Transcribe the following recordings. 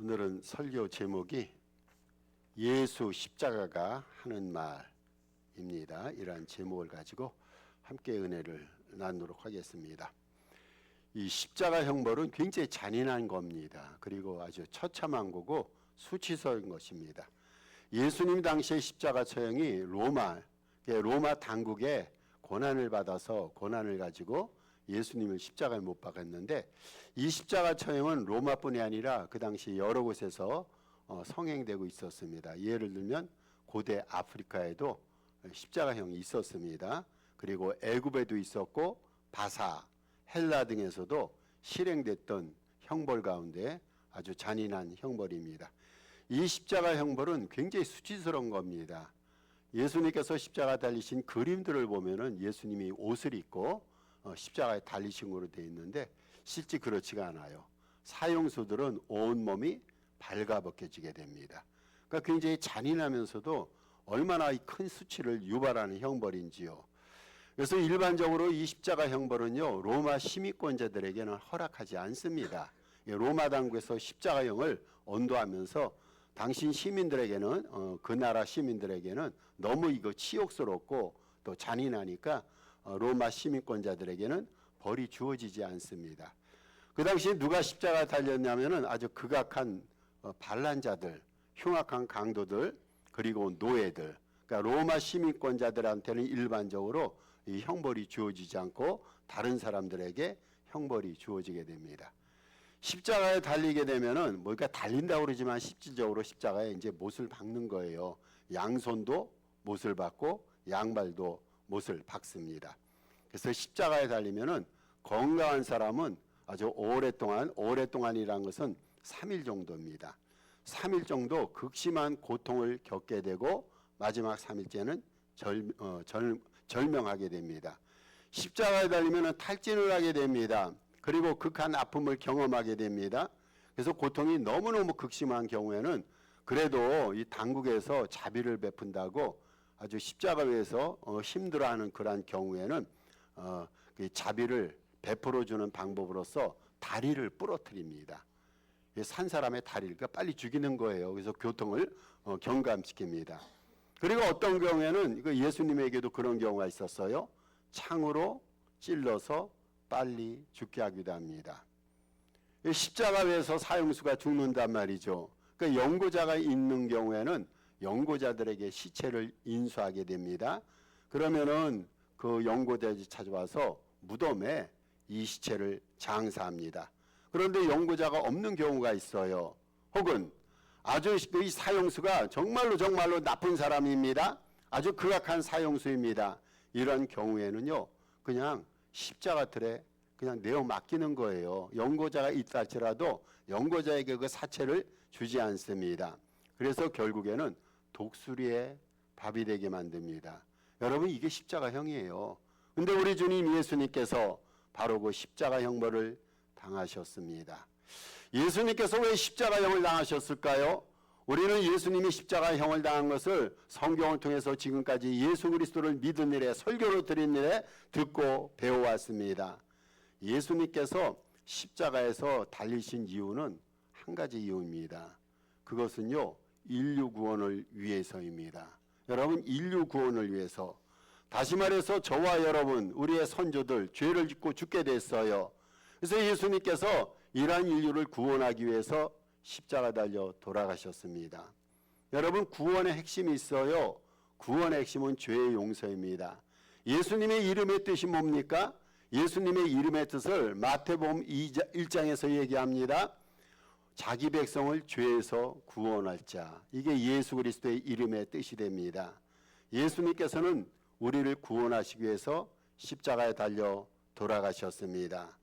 오늘은 설교 제목이 예수 십자가가 하는 말입니다. 이러한 제목을 가지고 함께 은혜를 나누도록 하겠습니다. 이 십자가 형벌은 굉장히 잔인한 겁니다. 그리고 아주 처참한 거고 수치스러운 것입니다. 예수님 당시의 십자가 처형이 로마 당국의 고난을 받아서 고난을 가지고 예수님을 십자가에 못 박았는데, 이 십자가 처형은 로마뿐이 아니라 그 당시 여러 곳에서 성행되고 있었습니다. 예를 들면 고대 아프리카에도 십자가형이 있었습니다. 그리고 애굽에도 있었고 바사, 헬라 등에서도 실행됐던 형벌 가운데 아주 잔인한 형벌입니다. 이 십자가 형벌은 굉장히 수치스러운 겁니다. 예수님께서 십자가 달리신 그림들을 보면은 예수님이 옷을 입고 십자가에 달리신 거로 되어 있는데 실제 그렇지가 않아요. 사형수들은 온몸이 발가벗겨지게 됩니다. 그러니까 굉장히 잔인하면서도 얼마나 큰 수치를 유발하는 형벌인지요. 그래서 일반적으로 이 십자가 형벌은요, 로마 시민권자들에게는 허락하지 않습니다. 로마 당국에서 십자가형을 언도하면서 당신 시민들에게는 그 나라 시민들에게는 너무 이거 치욕스럽고 또 잔인하니까 로마 시민권자들에게는 벌이 주어지지 않습니다. 그 당시에 누가 십자가 달렸냐면은 아주 극악한 반란자들, 흉악한 강도들, 그리고 노예들, 그러니까 로마 시민권자들한테는 일반적으로 이 형벌이 주어지지 않고 다른 사람들에게 형벌이 주어지게 됩니다. 십자가에 달리게 되면은 그러니까 달린다고 그러지만 실질적으로 십자가에 이제 못을 박는 거예요. 양손도 못을 박고 양발도 못을 박습니다. 그래서 십자가에 달리면은 건강한 사람은 아주 오랫동안이라는 것은 3일 정도입니다. 3일 정도 극심한 고통을 겪게 되고 마지막 3일째는 절명하게 됩니다. 십자가에 달리면은 탈진을 하게 됩니다. 그리고 극한 아픔을 경험하게 됩니다. 그래서 고통이 너무너무 극심한 경우에는 그래도 이 당국에서 자비를 베푼다고 아주 십자가 위에서 힘들어하는 그러한 경우에는 그 자비를 베풀어주는 방법으로서 다리를 부러뜨립니다. 산 사람의 다리를 그러니까 빨리 죽이는 거예요. 그래서 교통을 경감시킵니다. 그리고 어떤 경우에는 예수님에게도 그런 경우가 있었어요. 창으로 찔러서 빨리 죽게 하기도 합니다. 십자가 위에서 사형수가 죽는단 말이죠. 그러니까 연고자가 있는 경우에는 연고자들에게 시체를 인수하게 됩니다. 그러면은 그 연고자들이 찾아와서 무덤에 이 시체를 장사합니다. 그런데 연고자가 없는 경우가 있어요. 혹은 아주 이 사형수가 정말로 나쁜 사람입니다. 아주 극악한 사형수입니다. 이런 경우에는요, 그냥 십자가틀에 그냥 내어 맡기는 거예요. 연고자가 있다 할지라도 연고자에게 그 사체를 주지 않습니다. 그래서 결국에는 독수리의 밥이 되게 만듭니다. 여러분, 이게 십자가형이에요. 근데 우리 주님 예수님께서 바로 그 십자가 형벌을 당하셨습니다. 예수님께서 왜 십자가형을 당하셨을까요? 우리는 예수님이 십자가형을 당한 것을 성경을 통해서 지금까지 예수 그리스도를 믿은 일에, 설교로 드린 일에 듣고 배워왔습니다. 예수님께서 십자가에서 달리신 이유는 한 가지 이유입니다. 그것은요, 인류 구원을 위해서입니다. 여러분, 인류 구원을 위해서. 다시 말해서 저와 여러분, 우리의 선조들 죄를 짓고 죽게 됐어요. 그래서 예수님께서 이러한 인류를 구원하기 위해서 십자가 달려 돌아가셨습니다. 여러분, 구원의 핵심이 있어요. 구원의 핵심은 죄의 용서입니다. 예수님의 이름의 뜻이 뭡니까? 예수님의 이름의 뜻을 마태복음 1장에서 얘기합니다. 자기 백성을 죄에서 구원할 자. 이게 예수 그리스도의 이름의 뜻이 됩니다. 예수님께서는 우리를 구원하시기 위해서 십자가에 달려 돌아가셨습니다.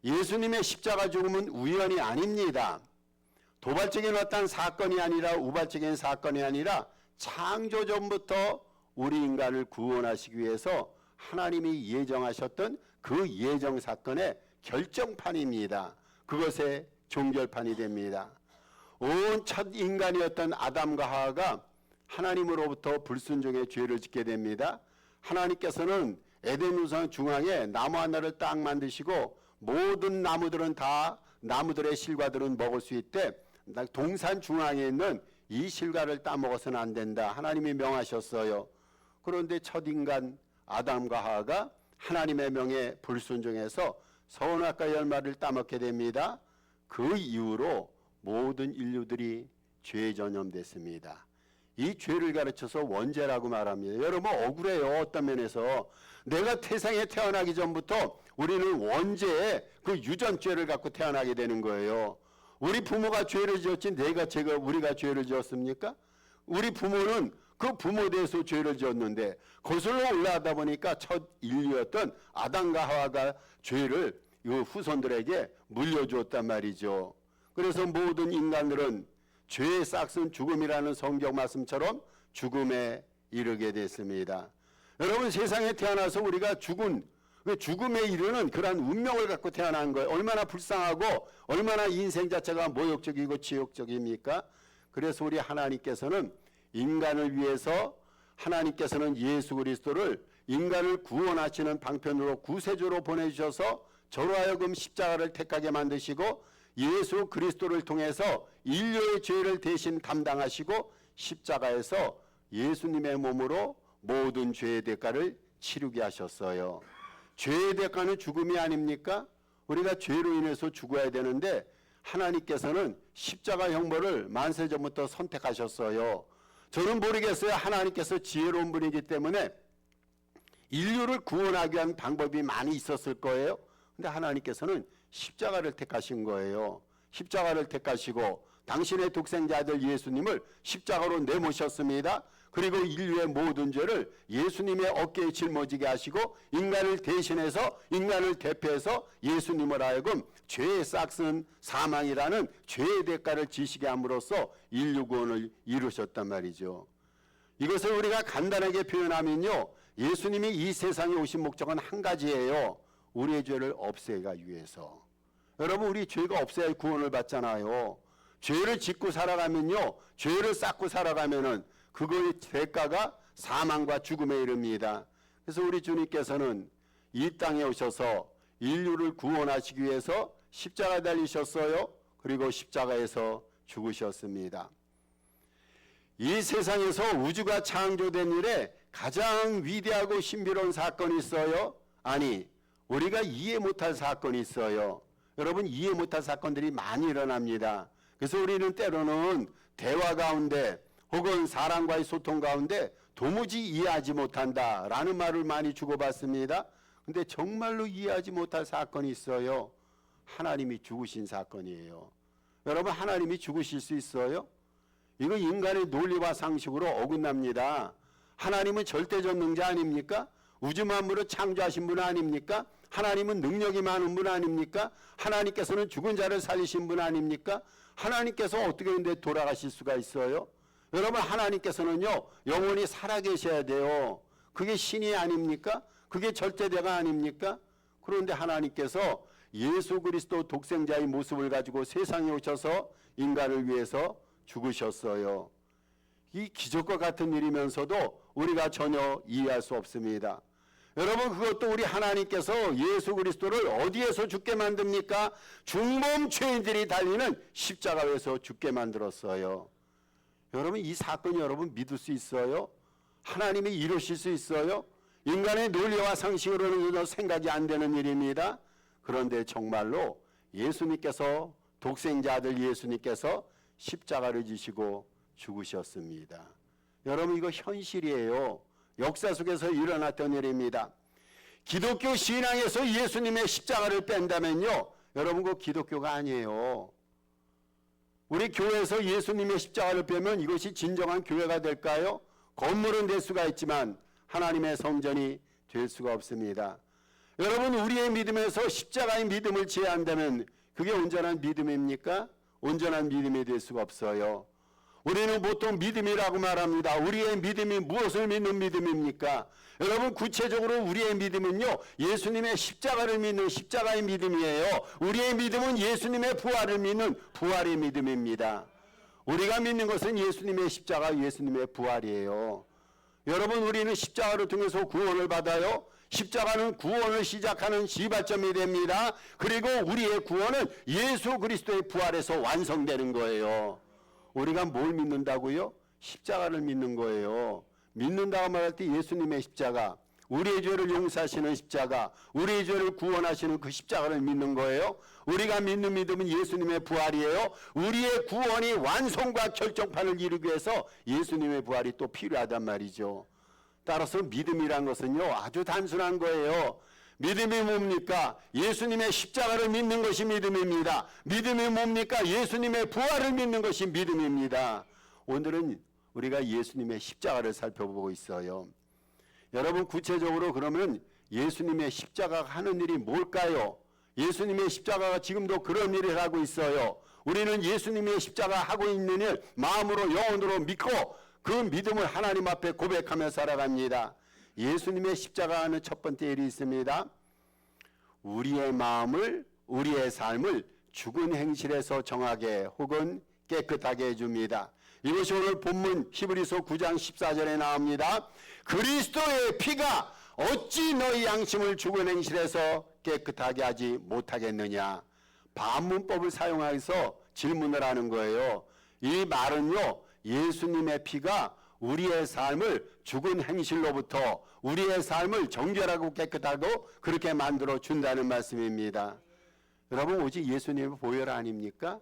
예수님의 십자가 죽음은 우연이 아닙니다. 도발적인 어떤 사건이 아니라 우발적인 사건이 아니라 창조전부터 우리 인간을 구원하시기 위해서 하나님이 예정하셨던 그 예정 사건의 결정판입니다. 그것의 종결판이 됩니다. 온 첫 인간이었던 아담과 하와가 하나님으로부터 불순종의 죄를 짓게 됩니다. 하나님께서는 에덴 우상 중앙에 나무 하나를 딱 만드시고 모든 나무들은 다 나무들의 실과들은 먹을 수 있대 동산 중앙에 있는 이 실과를 따먹어서는 안 된다. 하나님이 명하셨어요. 그런데 첫 인간 아담과 하와가 하나님의 명에 불순종해서 선악과 열매를 따먹게 됩니다. 그 이후로 모든 인류들이 죄에 전염됐습니다. 이 죄를 가르쳐서 원죄라고 말합니다. 여러분 억울해요. 어떤 면에서 내가 태생에 태어나기 전부터 우리는 원죄의 그 유전죄를 갖고 태어나게 되는 거예요. 우리 부모가 죄를 지었지 우리가 죄를 지었습니까? 우리 부모는 그 부모에 대해서 죄를 지었는데 거슬러 올라가다 보니까 첫 인류였던 아담과 하와가 죄를 이 후손들에게 물려주었단 말이죠. 그래서 모든 인간들은 죄의 싹은 죽음이라는 성경 말씀처럼 죽음에 이르게 됐습니다. 여러분 세상에 태어나서 우리가 죽음에 이르는 그러한 운명을 갖고 태어난 거예요. 얼마나 불쌍하고 얼마나 인생 자체가 모욕적이고 지옥적입니까? 그래서 우리 하나님께서는 인간을 위해서 하나님께서는 예수 그리스도를 인간을 구원하시는 방편으로 구세주로 보내주셔서 저로 하여금 십자가를 택하게 만드시고 예수 그리스도를 통해서 인류의 죄를 대신 담당하시고 십자가에서 예수님의 몸으로 모든 죄의 대가를 치르게 하셨어요. 죄의 대가는 죽음이 아닙니까? 우리가 죄로 인해서 죽어야 되는데 하나님께서는 십자가 형벌을 만세 전부터 선택하셨어요. 저는 모르겠어요. 하나님께서 지혜로운 분이기 때문에 인류를 구원하기 위한 방법이 많이 있었을 거예요. 근데 하나님께서는 십자가를 택하신 거예요. 십자가를 택하시고 당신의 독생자 아들 예수님을 십자가로 내모셨습니다. 그리고 인류의 모든 죄를 예수님의 어깨에 짊어지게 하시고 인간을 대신해서 인간을 대표해서 예수님을 하여금 죄의 싹은 사망이라는 죄의 대가를 지시게 함으로써 인류 구원을 이루셨단 말이죠. 이것을 우리가 간단하게 표현하면요, 예수님이 이 세상에 오신 목적은 한 가지예요. 우리의 죄를 없애기 위해서. 여러분 우리 죄가 없어야 구원을 받잖아요. 죄를 짓고 살아가면요, 죄를 쌓고 살아가면은 그거의 대가가 사망과 죽음에 이릅니다. 그래서 우리 주님께서는 이 땅에 오셔서 인류를 구원하시기 위해서 십자가에 달리셨어요. 그리고 십자가에서 죽으셨습니다. 이 세상에서 우주가 창조된 일에 가장 위대하고 신비로운 사건이 있어요. 아니, 우리가 이해 못할 사건이 있어요. 여러분 이해 못할 사건들이 많이 일어납니다. 그래서 우리는 때로는 대화 가운데 혹은 사람과의 소통 가운데 도무지 이해하지 못한다라는 말을 많이 주고받습니다. 근데 정말로 이해하지 못할 사건이 있어요. 하나님이 죽으신 사건이에요. 여러분 하나님이 죽으실 수 있어요? 이거 인간의 논리와 상식으로 어긋납니다. 하나님은 절대전능자 아닙니까? 우주 만물을 창조하신 분 아닙니까? 하나님은 능력이 많은 분 아닙니까? 하나님께서는 죽은 자를 살리신 분 아닙니까? 하나님께서 어떻게 근데 돌아가실 수가 있어요? 여러분 하나님께서는요 영원히 살아계셔야 돼요. 그게 신이 아닙니까? 그게 절대대가 아닙니까? 그런데 하나님께서 예수 그리스도 독생자의 모습을 가지고 세상에 오셔서 인간을 위해서 죽으셨어요. 이 기적과 같은 일이면서도 우리가 전혀 이해할 수 없습니다. 여러분 그것도 우리 하나님께서 예수 그리스도를 어디에서 죽게 만듭니까? 중범 죄인들이 달리는 십자가에서 죽게 만들었어요. 여러분 이 사건이 여러분 믿을 수 있어요? 하나님이 이루실 수 있어요? 인간의 논리와 상식으로는 전혀 생각이 안 되는 일입니다. 그런데 정말로 예수님께서 독생자 아들 예수님께서 십자가를 지시고 죽으셨습니다. 여러분 이거 현실이에요. 역사 속에서 일어났던 일입니다. 기독교 신앙에서 예수님의 십자가를 뺀다면요 여러분 그 기독교가 아니에요. 우리 교회에서 예수님의 십자가를 빼면 이것이 진정한 교회가 될까요? 건물은 될 수가 있지만 하나님의 성전이 될 수가 없습니다. 여러분 우리의 믿음에서 십자가의 믿음을 제한다면 그게 온전한 믿음입니까? 온전한 믿음이 될 수가 없어요. 우리는 보통 믿음이라고 말합니다. 우리의 믿음이 무엇을 믿는 믿음입니까? 여러분 구체적으로 우리의 믿음은요 예수님의 십자가를 믿는 십자가의 믿음이에요. 우리의 믿음은 예수님의 부활을 믿는 부활의 믿음입니다. 우리가 믿는 것은 예수님의 십자가, 예수님의 부활이에요. 여러분 우리는 십자가를 통해서 구원을 받아요. 십자가는 구원을 시작하는 시발점이 됩니다. 그리고 우리의 구원은 예수 그리스도의 부활에서 완성되는 거예요. 우리가 뭘 믿는다고요? 십자가를 믿는 거예요. 믿는다고 말할 때 예수님의 십자가, 우리의 죄를 용서하시는 십자가, 우리의 죄를 구원하시는 그 십자가를 믿는 거예요. 우리가 믿는 믿음은 예수님의 부활이에요. 우리의 구원이 완성과 결정판을 이루기 위해서 예수님의 부활이 또 필요하단 말이죠. 따라서 믿음이란 것은요, 아주 단순한 거예요. 믿음이 뭡니까? 예수님의 십자가를 믿는 것이 믿음입니다. 믿음이 뭡니까? 예수님의 부활을 믿는 것이 믿음입니다. 오늘은 우리가 예수님의 십자가를 살펴보고 있어요. 여러분, 구체적으로 그러면 예수님의 십자가가 하는 일이 뭘까요? 예수님의 십자가가 지금도 그런 일을 하고 있어요. 우리는 예수님의 십자가 하고 있는 일 마음으로 영혼으로 믿고 그 믿음을 하나님 앞에 고백하며 살아갑니다. 예수님의 십자가 하는 첫 번째 일이 있습니다. 우리의 마음을, 우리의 삶을 죽은 행실에서 정하게 혹은 깨끗하게 해줍니다. 이것이 오늘 본문 히브리서 9장 14절에 나옵니다. 그리스도의 피가 어찌 너희 양심을 죽은 행실에서 깨끗하게 하지 못하겠느냐. 반문법을 사용해서 질문을 하는 거예요. 이 말은요, 예수님의 피가 우리의 삶을 죽은 행실로부터 우리의 삶을 정결하고 깨끗하고 그렇게 만들어 준다는 말씀입니다. 여러분, 오직 예수님의 보혈 아닙니까?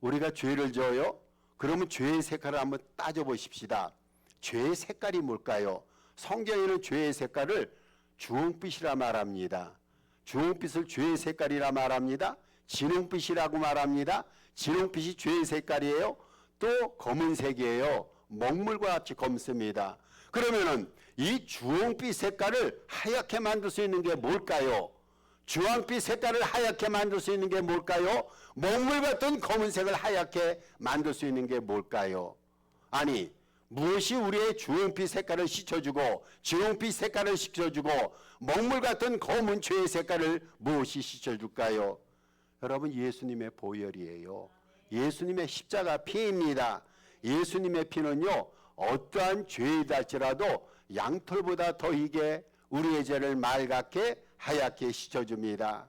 우리가 죄를 져요? 그러면 죄의 색깔을 한번 따져보십시다. 죄의 색깔이 뭘까요? 성경에는 죄의 색깔을 주홍빛이라 말합니다. 주홍빛을 죄의 색깔이라 말합니다. 진홍빛이라고 말합니다. 진홍빛이 죄의 색깔이에요. 또 검은색이에요. 먹물과 같이 검습니다. 그러면은 이 주홍빛 색깔을 하얗게 만들 수 있는 게 뭘까요? 주황빛 색깔을 하얗게 만들 수 있는 게 뭘까요? 먹물 같은 검은색을 하얗게 만들 수 있는 게 뭘까요? 아니, 무엇이 우리의 주홍빛 색깔을 씻어주고 주홍빛 색깔을 씻어주고 먹물 같은 검은 죄의 색깔을 무엇이 씻어줄까요? 여러분, 예수님의 보혈이에요. 예수님의 십자가 피입니다. 예수님의 피는요, 어떠한 죄이다 할지라도 양털보다 더 이게 우리의 죄를 맑게 하얗게 씻어줍니다.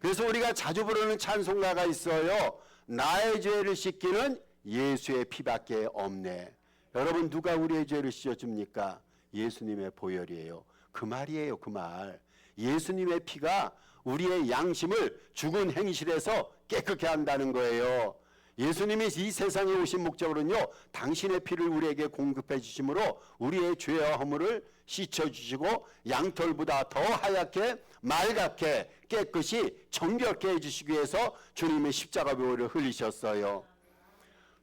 그래서 우리가 자주 부르는 찬송가가 있어요. 나의 죄를 씻기는 예수의 피밖에 없네. 여러분, 누가 우리의 죄를 씻어줍니까? 예수님의 보혈이에요. 그 말이에요, 그 말. 예수님의 피가 우리의 양심을 죽은 행실에서 깨끗게 한다는 거예요. 예수님이 이 세상에 오신 목적으로는요, 당신의 피를 우리에게 공급해 주심으로 우리의 죄와 허물을 씻어주시고 양털보다 더 하얗게 맑게 깨끗이 정결케 해주시기 위해서 주님의 십자가 보혈을 흘리셨어요.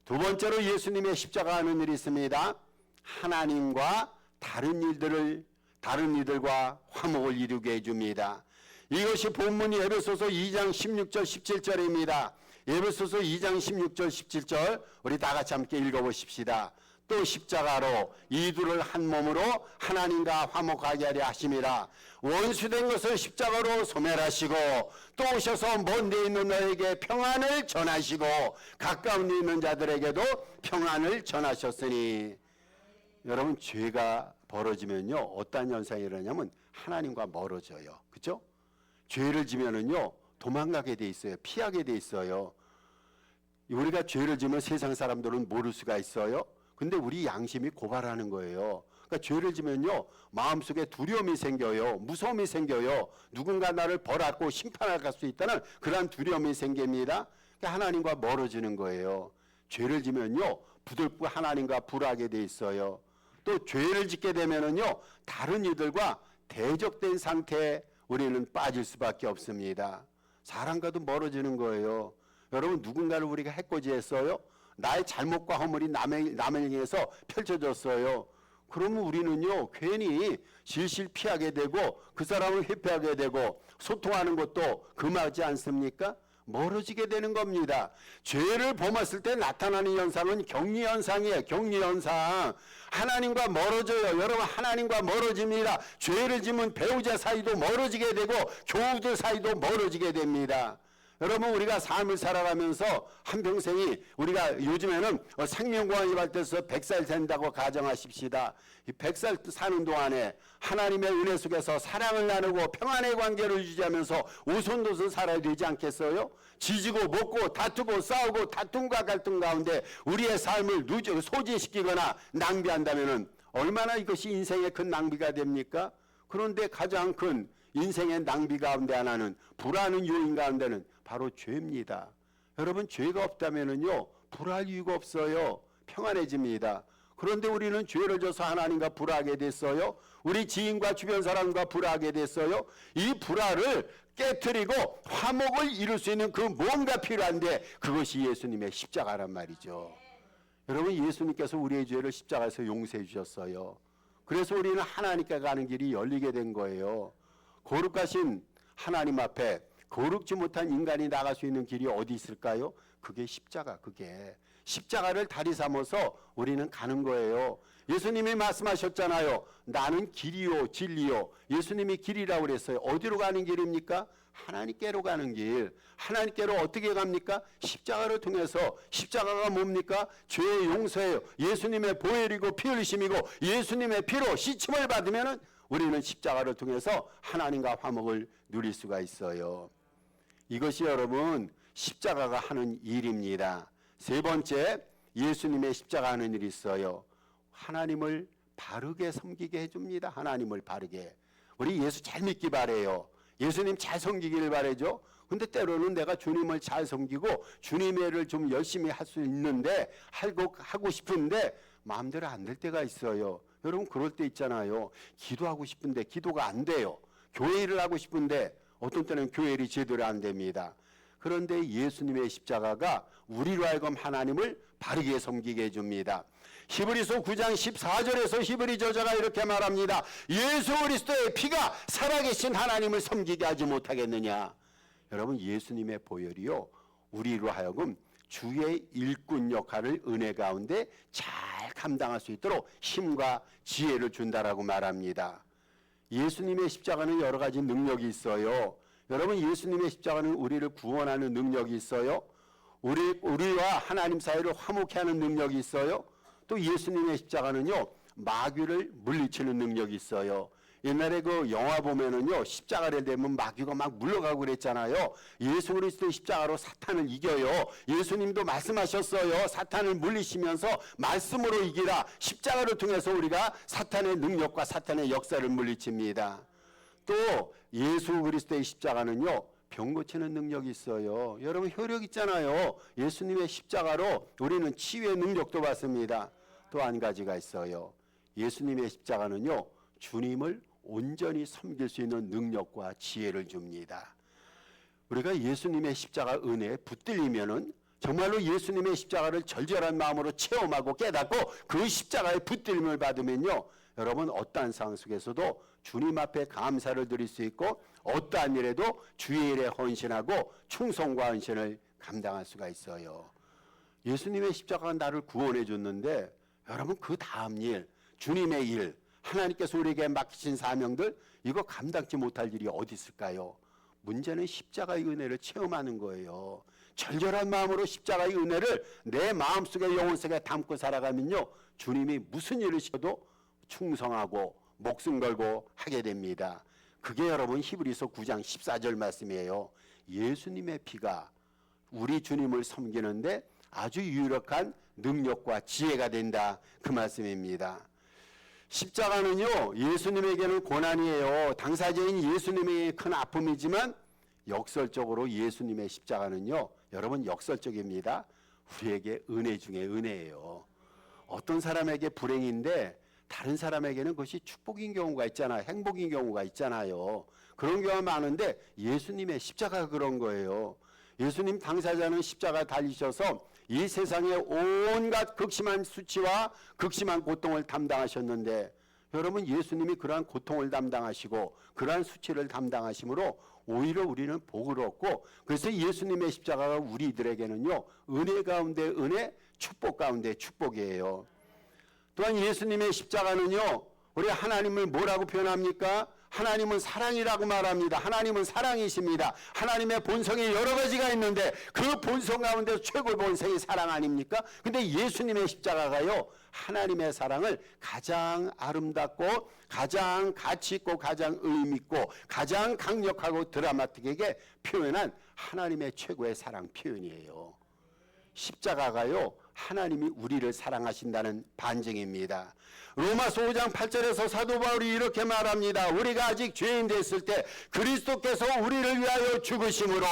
두 번째로 예수님의 십자가 하는 일이 있습니다. 하나님과 다른 이들과 화목을 이루게 해줍니다. 이것이 본문이 에베소서 2장 16절 17절입니다. 에베소서 2장 16절 17절 우리 다 같이 함께 읽어보십시다. 또 십자가로 이들을 한 몸으로 하나님과 화목하게 하려 하심이라. 원수된 것을 십자가로 소멸하시고 또 오셔서 먼 데 있는 너에게 평안을 전하시고 가까운 데 있는 자들에게도 평안을 전하셨으니. 여러분, 죄가 벌어지면요, 어떤 현상이 일어나냐면 하나님과 멀어져요. 그렇죠? 죄를 지면은요, 도망가게 돼 있어요. 피하게 돼 있어요. 우리가 죄를 지면 세상 사람들은 모를 수가 있어요. 근데 우리 양심이 고발하는 거예요. 그러니까 죄를 지면요, 마음속에 두려움이 생겨요. 무서움이 생겨요. 누군가 나를 벌하고 심판할 수 있다는 그런 두려움이 생깁니다. 그러니까 하나님과 멀어지는 거예요. 죄를 지면요, 부들고 하나님과 불하게 돼 있어요. 또 죄를 짓게 되면은요, 다른 이들과 대적된 상태에 우리는 빠질 수밖에 없습니다. 사람과도 멀어지는 거예요. 여러분, 누군가를 우리가 해코지했어요? 나의 잘못과 허물이 남에게서 펼쳐졌어요. 그러면 우리는요, 괜히 실실 피하게 되고 그 사람을 회피하게 되고 소통하는 것도 금하지 않습니까? 멀어지게 되는 겁니다. 죄를 범했을 때 나타나는 현상은 격리현상이에요. 격리현상. 하나님과 멀어져요. 여러분, 하나님과 멀어집니다. 죄를 지면 배우자 사이도 멀어지게 되고 교우들 사이도 멀어지게 됩니다. 여러분 우리가 삶을 살아가면서 한평생이 우리가 요즘에는 생명공환이 발달해서 100살 된다고 가정하십시다. 이 100살 사는 동안에 하나님의 은혜 속에서 사랑을 나누고 평안의 관계를 유지하면서 오손도손 살아야 되지 않겠어요? 지지고 먹고 다투고 싸우고 다툼과 갈등 가운데 우리의 삶을 소진시키거나 낭비한다면 얼마나 이것이 인생의 큰 낭비가 됩니까? 그런데 가장 큰 인생의 낭비 가운데 하나는 불화하는 요인 가운데는 바로 죄입니다. 여러분 죄가 없다면은요 불화할 이유가 없어요. 평안해집니다. 그런데 우리는 죄를 져서 하나님과 불화하게 됐어요. 우리 지인과 주변 사람과 불화하게 됐어요. 이 불화를 깨트리고 화목을 이룰 수 있는 그 뭔가 필요한데 그것이 예수님의 십자가란 말이죠. 여러분 예수님께서 우리의 죄를 십자가에서 용서해 주셨어요. 그래서 우리는 하나님께 가는 길이 열리게 된 거예요. 거룩하신 하나님 앞에 거룩지 못한 인간이 나갈 수 있는 길이 어디 있을까요? 그게 십자가, 그게 십자가를 다리 삼아서 우리는 가는 거예요. 예수님이 말씀하셨잖아요. 나는 길이요 진리요. 예수님이 길이라고 그랬어요. 어디로 가는 길입니까? 하나님께로 가는 길. 하나님께로 어떻게 갑니까? 십자가를 통해서. 십자가가 뭡니까? 죄의 용서예요. 예수님의 보혈이고 피 흘리심이고 예수님의 피로 씻음을 받으면 우리는 십자가를 통해서 하나님과 화목을 누릴 수가 있어요. 이것이 여러분 십자가가 하는 일입니다. 세 번째, 예수님의 십자가 하는 일이 있어요. 하나님을 바르게 섬기게 해줍니다. 하나님을 바르게. 우리 예수 잘 믿기 바래요. 예수님 잘 섬기기를 바라죠. 근데 때로는 내가 주님을 잘 섬기고 주님의 일을 좀 열심히 할 수 있는데 하고 싶은데 마음대로 안 될 때가 있어요. 여러분 그럴 때 있잖아요. 기도하고 싶은데 기도가 안 돼요. 교회 일을 하고 싶은데 어떤 때는 교회 일이 제대로 안 됩니다. 그런데 예수님의 십자가가 우리로 하여금 하나님을 바르게 섬기게 해줍니다. 히브리서 9장 14절에서 히브리 저자가 이렇게 말합니다. 예수 그리스도의 피가 살아계신 하나님을 섬기게 하지 못하겠느냐. 여러분 예수님의 보혈이요 우리로 하여금 주의 일꾼 역할을 은혜 가운데 잘 감당할 수 있도록 힘과 지혜를 준다라고 말합니다. 예수님의 십자가는 여러 가지 능력이 있어요. 여러분 예수님의 십자가는 우리를 구원하는 능력이 있어요. 우리와 하나님 사이를 화목케 하는 능력이 있어요. 또 예수님의 십자가는요 마귀를 물리치는 능력이 있어요. 옛날에 그 영화 보면은요 십자가를 대면 마귀가 막 물러가고 그랬잖아요. 예수 그리스도의 십자가로 사탄을 이겨요. 예수님도 말씀하셨어요. 사탄을 물리치면서 말씀으로 이기라. 십자가를 통해서 우리가 사탄의 능력과 사탄의 역사를 물리칩니다. 또 예수 그리스도의 십자가는요 병 고치는 능력이 있어요. 여러분 효력 있잖아요. 예수님의 십자가로 우리는 치유의 능력도 받습니다. 또 한 가지가 있어요. 예수님의 십자가는요 주님을 온전히 섬길 수 있는 능력과 지혜를 줍니다. 우리가 예수님의 십자가 은혜에 붙들리면은 정말로 예수님의 십자가를 절절한 마음으로 체험하고 깨닫고 그 십자가의 붙들림을 받으면요 여러분 어떠한 상황 속에서도 주님 앞에 감사를 드릴 수 있고 어떠한 일에도 주의 일에 헌신하고 충성과 헌신을 감당할 수가 있어요. 예수님의 십자가가 나를 구원해 줬는데 여러분 그 다음 일 주님의 일 하나님께서 우리에게 맡기신 사명들 이거 감당치 못할 일이 어디 있을까요? 문제는 십자가의 은혜를 체험하는 거예요. 절절한 마음으로 십자가의 은혜를 내 마음속에 영혼 속에 담고 살아가면요 주님이 무슨 일을 시켜도 충성하고 목숨 걸고 하게 됩니다. 그게 여러분 히브리서 9장 14절 말씀이에요. 예수님의 피가 우리 주님을 섬기는데 아주 유력한 능력과 지혜가 된다 그 말씀입니다. 십자가는요 예수님에게는 고난이에요. 당사자인 예수님에게 큰 아픔이지만 역설적으로 예수님의 십자가는요 여러분 역설적입니다. 우리에게 은혜 중에 은혜예요. 어떤 사람에게 불행인데 다른 사람에게는 그것이 축복인 경우가 있잖아요. 행복인 경우가 있잖아요. 그런 경우가 많은데 예수님의 십자가가 그런 거예요. 예수님 당사자는 십자가 달리셔서 이 세상의 온갖 극심한 수치와 극심한 고통을 담당하셨는데 여러분 예수님이 그러한 고통을 담당하시고 그러한 수치를 담당하심으로 오히려 우리는 복을 얻고 그래서 예수님의 십자가가 우리들에게는요 은혜 가운데 은혜, 축복 가운데 축복이에요. 또한 예수님의 십자가는요 우리 하나님을 뭐라고 표현합니까? 하나님은 사랑이라고 말합니다. 하나님은 사랑이십니다. 하나님의 본성이 여러 가지가 있는데 그 본성 가운데 최고의 본성이 사랑 아닙니까? 근데 예수님의 십자가가요, 하나님의 사랑을 가장 아름답고 가장 가치 있고 가장 의미 있고 가장 강력하고 드라마틱하게 표현한 하나님의 최고의 사랑 표현이에요. 십자가가요, 하나님이 우리를 사랑하신다는 반증입니다. 로마서 5장 8절에서 사도 바울이 이렇게 말합니다. 우리가 아직 죄인 됐을 때 그리스도께서 우리를 위하여 죽으심으로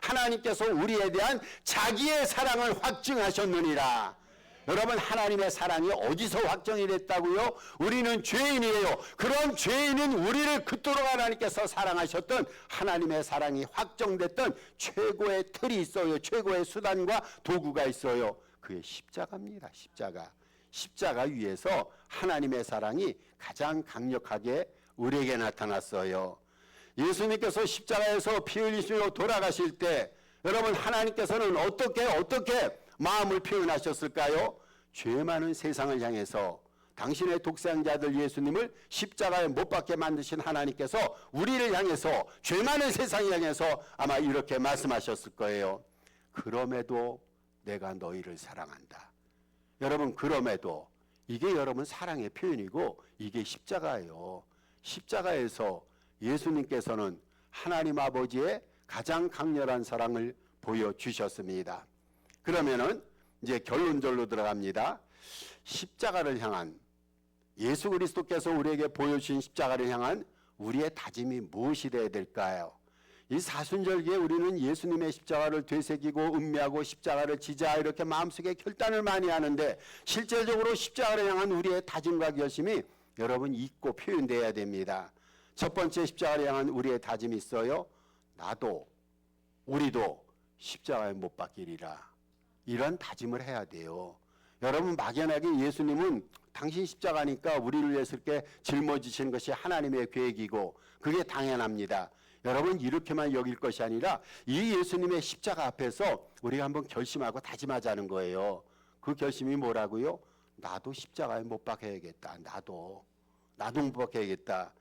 하나님께서 우리에 대한 자기의 사랑을 확증하셨느니라. 여러분, 하나님의 사랑이 어디서 확정이 됐다고요? 우리는 죄인이에요. 그런 죄인인 우리를 그토록 하나님께서 사랑하셨던 하나님의 사랑이 확정됐던 최고의 틀이 있어요. 최고의 수단과 도구가 있어요. 그게 십자가입니다. 십자가. 십자가 위에서 하나님의 사랑이 가장 강력하게 우리에게 나타났어요. 예수님께서 십자가에서 피 흘리시며 돌아가실 때 여러분, 하나님께서는 어떻게 마음을 표현하셨을까요? 죄 많은 세상을 향해서 당신의 독생자들 예수님을 십자가에 못 박게 만드신 하나님께서 우리를 향해서, 죄 많은 세상을 향해서 아마 이렇게 말씀하셨을 거예요. 그럼에도 내가 너희를 사랑한다. 여러분, 그럼에도, 이게 여러분 사랑의 표현이고 이게 십자가예요. 십자가에서 예수님께서는 하나님 아버지의 가장 강렬한 사랑을 보여주셨습니다. 그러면은 이제 결론절로 들어갑니다. 십자가를 향한, 예수 그리스도께서 우리에게 보여주신 십자가를 향한 우리의 다짐이 무엇이 되어야 될까요? 이 사순절기에 우리는 예수님의 십자가를 되새기고 음미하고 십자가를 지자 이렇게 마음속에 결단을 많이 하는데 실제적으로 십자가를 향한 우리의 다짐과 결심이 여러분 있고 표현되어야 됩니다. 첫 번째, 십자가를 향한 우리의 다짐이 있어요. 나도, 우리도 십자가에 못 박히리라. 이런 다짐을 해야 돼요. 여러분, 막연하게 예수님은 당신 십자가니까 우리를 위해서 이렇게 짊어지시는 것이 하나님의 계획이고 그게 당연합니다. 여러분, 이렇게만 여길 것이 아니라 이 예수님의 십자가 앞에서 우리가 한번 결심하고 다짐하자는 거예요. 그 결심이 뭐라고요? 나도 십자가에 못 박혀야겠다. 나도 못 박혀야겠다.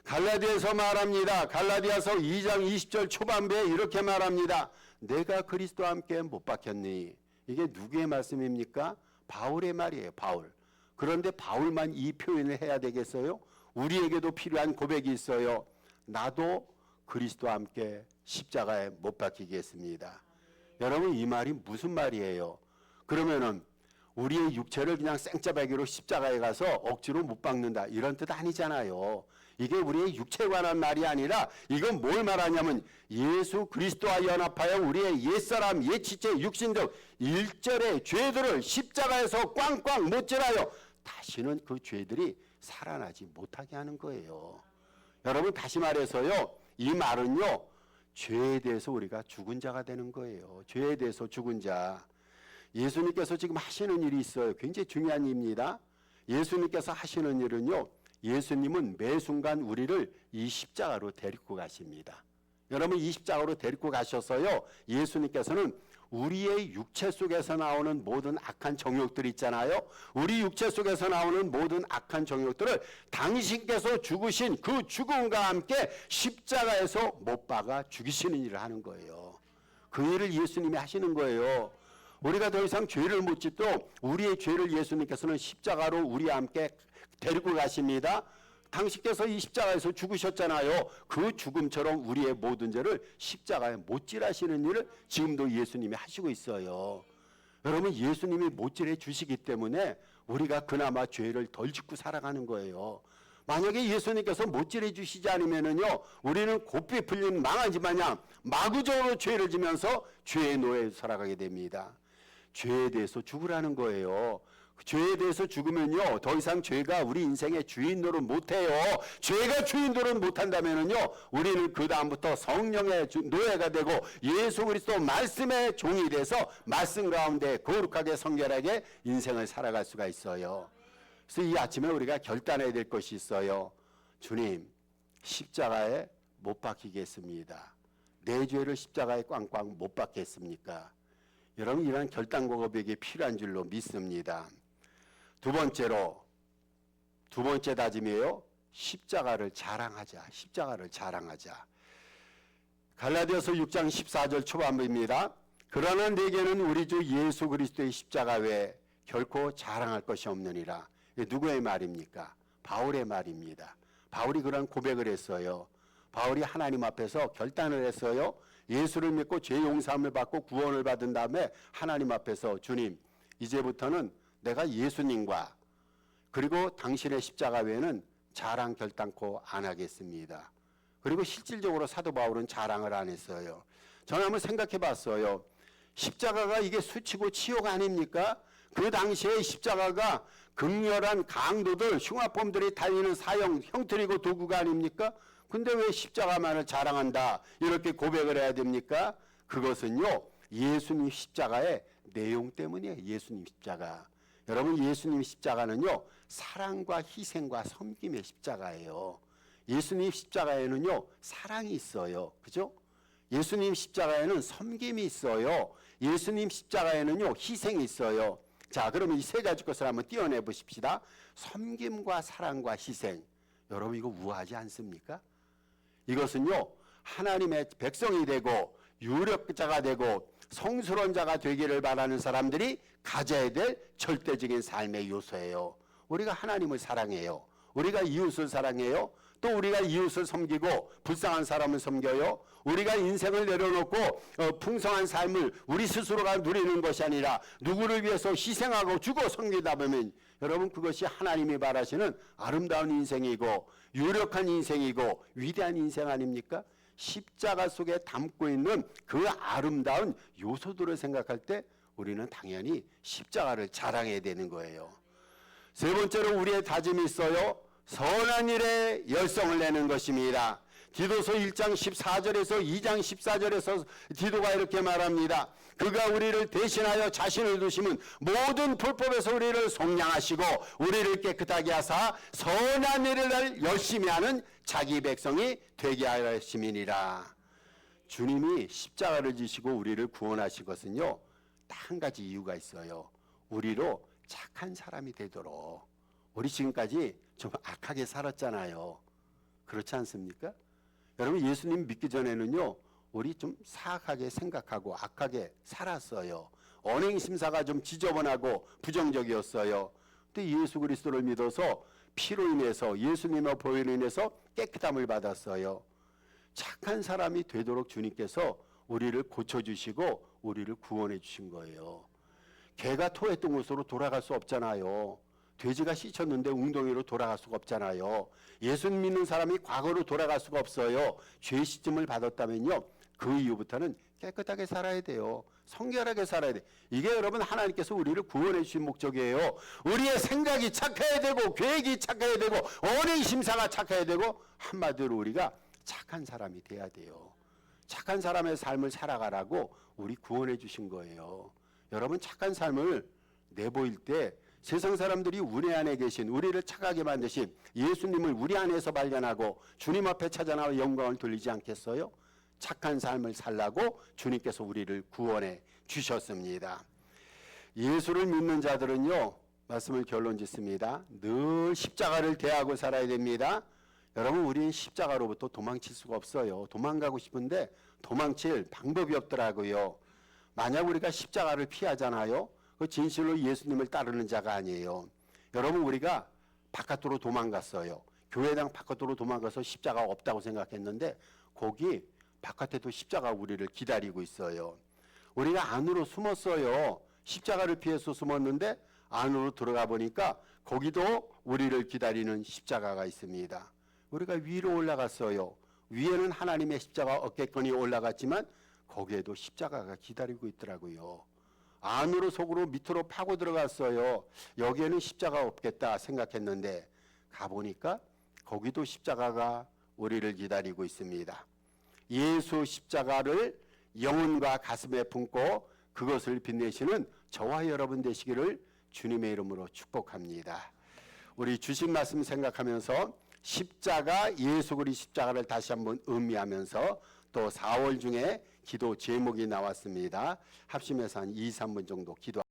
갈라디아서 말합니다. 갈라디아서 2장 20절 초반부에 이렇게 말합니다. 내가 그리스도와 함께 못 박혔니? 이게 누구의 말씀입니까? 바울의 말이에요. 바울. 그런데 바울만 이 표현을 해야 되겠어요? 우리에게도 필요한 고백이 있어요. 나도 그리스도와 함께 십자가에 못 박히겠습니다. 여러분, 이 말이 무슨 말이에요? 그러면은 우리의 육체를 그냥 생짜배기로 십자가에 가서 억지로 못 박는다, 이런 뜻 아니잖아요. 이게 우리의 육체에 관한 말이 아니라 이건 뭘 말하냐면 예수 그리스도와 연합하여 우리의 옛사람, 옛지체, 육신적 일절의 죄들을 십자가에서 꽝꽝 못질하여 다시는 그 죄들이 살아나지 못하게 하는 거예요. 여러분, 다시 말해서요, 이 말은요, 죄에 대해서 우리가 죽은 자가 되는 거예요. 죄에 대해서 죽은 자. 예수님께서 지금 하시는 일이 있어요. 굉장히 중요한 일입니다. 예수님께서 하시는 일은요, 예수님은 매 순간 우리를 이 십자가로 데리고 가십니다. 여러분, 이 십자가로 데리고 가셔서요, 예수님께서는 우리의 육체 속에서 나오는 모든 악한 정욕들 있잖아요. 우리 육체 속에서 나오는 모든 악한 정욕들을 당신께서 죽으신 그 죽음과 함께 십자가에서 못 박아 죽이시는 일을 하는 거예요. 그 일을 예수님이 하시는 거예요. 우리가 더 이상 죄를 못 짓도록 우리의 죄를 예수님께서는 십자가로 우리와 함께 데리고 가십니다. 당신께서 이 십자가에서 죽으셨잖아요. 그 죽음처럼 우리의 모든 죄를 십자가에 못질하시는 일을 지금도 예수님이 하시고 있어요. 여러분, 예수님이 못질해 주시기 때문에 우리가 그나마 죄를 덜 짓고 살아가는 거예요. 만약에 예수님께서 못질해 주시지 않으면은요, 우리는 곱비 풀린 망아지 마냥 마구적으로 죄를 지면서 죄의 노예에서 살아가게 됩니다. 죄에 대해서 죽으라는 거예요. 죄에 대해서 죽으면요, 더 이상 죄가 우리 인생의 주인 노릇 못해요. 죄가 주인 노릇 못한다면은요, 우리는 그 다음부터 성령의 노예가 되고 예수 그리스도 말씀의 종이 돼서 말씀 가운데 거룩하게 성결하게 인생을 살아갈 수가 있어요. 그래서 이 아침에 우리가 결단해야 될 것이 있어요. 주님, 십자가에 못 박히겠습니다. 내 죄를 십자가에 꽝꽝 못 박겠습니까? 여러분, 이러한 결단과 고백이 필요한 줄로 믿습니다. 두 번째 다짐이에요. 십자가를 자랑하자. 십자가를 자랑하자. 갈라디아서 6장 14절 초반부입니다. 그러나 내게는 우리 주 예수 그리스도의 십자가 외에 결코 자랑할 것이 없느니라. 누구의 말입니까? 바울의 말입니다. 바울이 그런 고백을 했어요. 바울이 하나님 앞에서 결단을 했어요. 예수를 믿고 죄 용서함을 받고 구원을 받은 다음에 하나님 앞에서 주님, 이제부터는 내가 예수님과 그리고 당신의 십자가 외에는 자랑 결단코 안 하겠습니다. 그리고 실질적으로 사도 바울은 자랑을 안 했어요. 저는 한번 생각해 봤어요. 십자가가 이게 수치고 치욕 아닙니까? 그 당시에 십자가가 극렬한 강도들, 흉악범들이 달리는 사형, 형틀이고 도구가 아닙니까? 근데 왜 십자가만을 자랑한다 이렇게 고백을 해야 됩니까? 그것은요, 예수님 십자가의 내용 때문이에요. 예수님 십자가. 여러분, 예수님 십자가는요, 사랑과 희생과 섬김의 십자가예요. 예수님 십자가에는요, 사랑이 있어요. 그죠? 예수님 십자가에는 섬김이 있어요. 예수님 십자가에는요, 희생이 있어요. 자, 그러면 이 세 가지 것을 한번 띄어내 보십시다. 섬김과 사랑과 희생. 여러분, 이거 우아하지 않습니까? 이것은요, 하나님의 백성이 되고 유력자가 되고 성스러운 자가 되기를 바라는 사람들이 가져야 될 절대적인 삶의 요소예요. 우리가 하나님을 사랑해요. 우리가 이웃을 사랑해요. 또 우리가 이웃을 섬기고 불쌍한 사람을 섬겨요. 우리가 인생을 내려놓고 풍성한 삶을 우리 스스로가 누리는 것이 아니라 누구를 위해서 희생하고 주고 섬기다 보면 여러분, 그것이 하나님이 바라시는 아름다운 인생이고 유력한 인생이고 위대한 인생 아닙니까? 십자가 속에 담고 있는 그 아름다운 요소들을 생각할 때 우리는 당연히 십자가를 자랑해야 되는 거예요. 세 번째로 우리의 다짐이 있어요. 선한 일에 열성을 내는 것입니다. 디도서 1장 14절에서 2장 14절에서 디도가 이렇게 말합니다. 그가 우리를 대신하여 자신을 두심은 모든 불법에서 우리를 속량하시고 우리를 깨끗하게 하사 선한 일을 열심히 하는 자기 백성이 되게 하심이니라. 주님이 십자가를 지시고 우리를 구원하신 것은요, 딱 한 가지 이유가 있어요. 우리로 착한 사람이 되도록. 우리 지금까지 좀 악하게 살았잖아요. 그렇지 않습니까? 여러분, 예수님 믿기 전에는요, 우리 좀 사악하게 생각하고 악하게 살았어요. 언행 심사가 좀 지저분하고 부정적이었어요. 근데 예수 그리스도를 믿어서 피로 인해서 예수님의 보혈로 인해서 깨끗함을 받았어요. 착한 사람이 되도록 주님께서 우리를 고쳐주시고 우리를 구원해 주신 거예요. 개가 토했던 곳으로 돌아갈 수 없잖아요. 돼지가 씻었는데 웅덩이로 돌아갈 수가 없잖아요. 예수 믿는 사람이 과거로 돌아갈 수가 없어요. 죄 씻음을 받았다면요, 그 이후부터는 깨끗하게 살아야 돼요. 성결하게 살아야 돼. 이게 여러분, 하나님께서 우리를 구원해 주신 목적이에요. 우리의 생각이 착해야 되고 계획이 착해야 되고 언행 심사가 착해야 되고 한마디로 우리가 착한 사람이 돼야 돼요. 착한 사람의 삶을 살아가라고 우리 구원해 주신 거예요. 여러분, 착한 삶을 내보일 때 세상 사람들이 우리 안에 계신, 우리를 착하게 만드신 예수님을 우리 안에서 발견하고 주님 앞에 찾아나와 영광을 돌리지 않겠어요? 착한 삶을 살라고 주님께서 우리를 구원해 주셨습니다. 예수를 믿는 자들은요, 말씀을 결론 짓습니다. 늘 십자가를 대하고 살아야 됩니다. 여러분, 우리는 십자가로부터 도망칠 수가 없어요. 도망가고 싶은데 도망칠 방법이 없더라고요. 만약 우리가 십자가를 피하잖아요. 그 진실로 예수님을 따르는 자가 아니에요. 여러분, 우리가 바깥으로 도망갔어요. 교회당 바깥으로 도망가서 십자가가 없다고 생각했는데 거기 바깥에도 십자가가 우리를 기다리고 있어요. 우리가 안으로 숨었어요. 십자가를 피해서 숨었는데 안으로 들어가 보니까 거기도 우리를 기다리는 십자가가 있습니다. 우리가 위로 올라갔어요. 위에는 하나님의 십자가 어깨끈이 올라갔지만 거기에도 십자가가 기다리고 있더라고요. 안으로 속으로 밑으로 파고 들어갔어요. 여기에는 십자가 없겠다 생각했는데 가보니까 거기도 십자가가 우리를 기다리고 있습니다. 예수 십자가를 영혼과 가슴에 품고 그것을 빛내시는 저와 여러분 되시기를 주님의 이름으로 축복합니다. 우리 주신 말씀 생각하면서 십자가, 예수 그리스도 십자가를 다시 한번 의미하면서 또 4월 중에 기도 제목이 나왔습니다. 합심해서 한 2, 3분 정도 기도